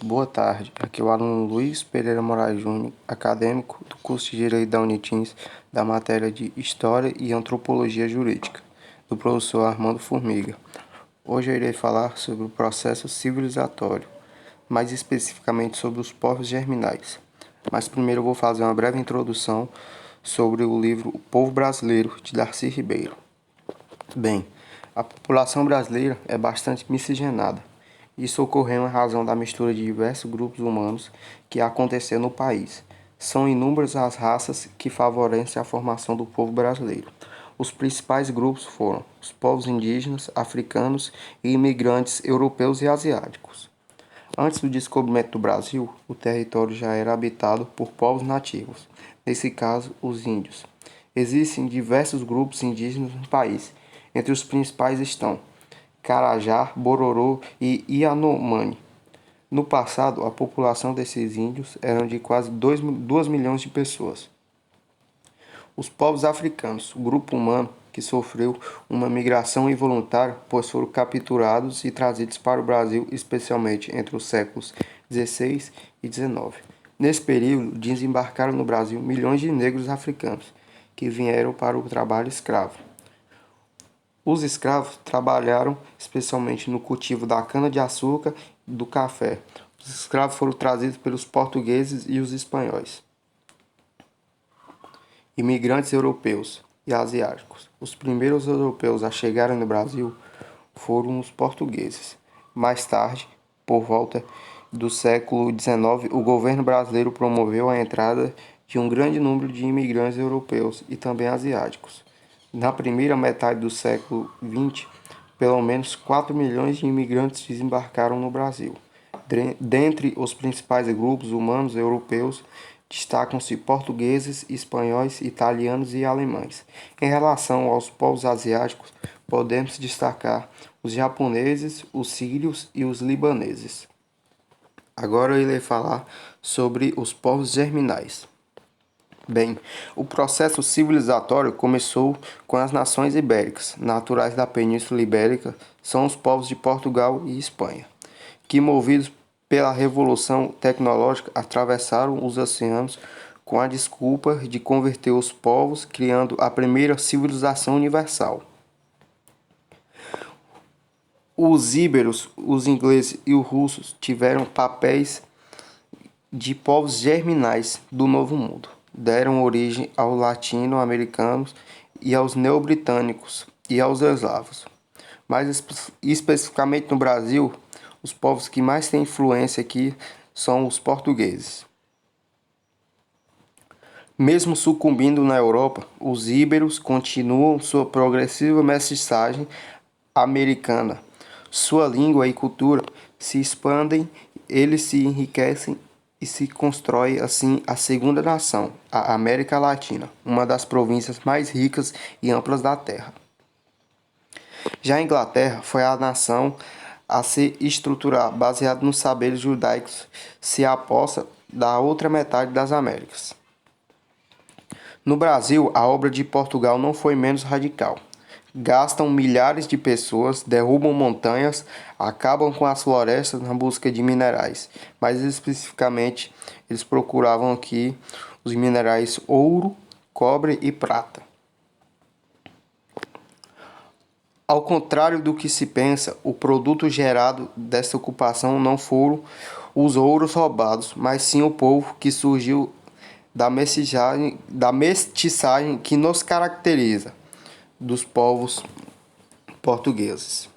Boa tarde, aqui é o aluno Luiz Pereira Moraes Júnior, acadêmico do curso de Direito da Unitins, da matéria de História e Antropologia Jurídica, do professor Armando Formiga. Hoje eu irei falar sobre o processo civilizatório, mais especificamente sobre os povos germinais. Mas primeiro eu vou fazer uma breve introdução sobre o livro O Povo Brasileiro, de Darcy Ribeiro. Bem, a população brasileira é bastante miscigenada. Isso ocorreu em razão da mistura de diversos grupos humanos que aconteceu no país. São inúmeras as raças que favorecem a formação do povo brasileiro. Os principais grupos foram os povos indígenas, africanos e imigrantes europeus e asiáticos. Antes do descobrimento do Brasil, o território já era habitado por povos nativos, nesse caso, os índios. Existem diversos grupos indígenas no país. Entre os principais estão Carajá, Bororô e Yanomami. No passado, a população desses índios era de quase 2 milhões de pessoas. Os povos africanos, o grupo humano que sofreu uma migração involuntária, pois foram capturados e trazidos para o Brasil, especialmente entre os séculos XVI e XIX. Nesse período, desembarcaram no Brasil milhões de negros africanos, que vieram para o trabalho escravo. Os escravos trabalharam especialmente no cultivo da cana-de-açúcar e do café. Os escravos foram trazidos pelos portugueses e os espanhóis. Imigrantes europeus e asiáticos. Os primeiros europeus a chegarem no Brasil foram os portugueses. Mais tarde, por volta do século XIX, o governo brasileiro promoveu a entrada de um grande número de imigrantes europeus e também asiáticos. Na primeira metade do século XX, pelo menos 4 milhões de imigrantes desembarcaram no Brasil. Dentre os principais grupos humanos europeus, destacam-se portugueses, espanhóis, italianos e alemães. Em relação aos povos asiáticos, podemos destacar os japoneses, os sírios e os libaneses. Agora eu irei falar sobre os povos germinais. Bem, o processo civilizatório começou com as nações ibéricas, naturais da Península Ibérica, são os povos de Portugal e Espanha, que, movidos pela revolução tecnológica, atravessaram os oceanos com a desculpa de converter os povos, criando a primeira civilização universal. Os íberos, os ingleses e os russos tiveram papéis de povos germinais do Novo Mundo. Deram origem aos latino-americanos e aos neobritânicos e aos eslavos. Mais especificamente no Brasil, os povos que mais têm influência aqui são os portugueses. Mesmo sucumbindo na Europa, os íberos continuam sua progressiva mestiçagem americana. Sua língua e cultura se expandem, eles se enriquecem e se constrói assim a segunda nação, a América Latina, uma das províncias mais ricas e amplas da Terra. Já a Inglaterra foi a nação a se estruturar, baseado nos saberes judaicos, se aposta da outra metade das Américas. No Brasil, a obra de Portugal não foi menos radical. Gastam milhares de pessoas, derrubam montanhas, acabam com as florestas na busca de minerais. Mais especificamente, eles procuravam aqui os minerais ouro, cobre e prata. Ao contrário do que se pensa, o produto gerado dessa ocupação não foram os ouros roubados, mas sim o povo que surgiu da mestiçagem que nos caracteriza dos povos portugueses.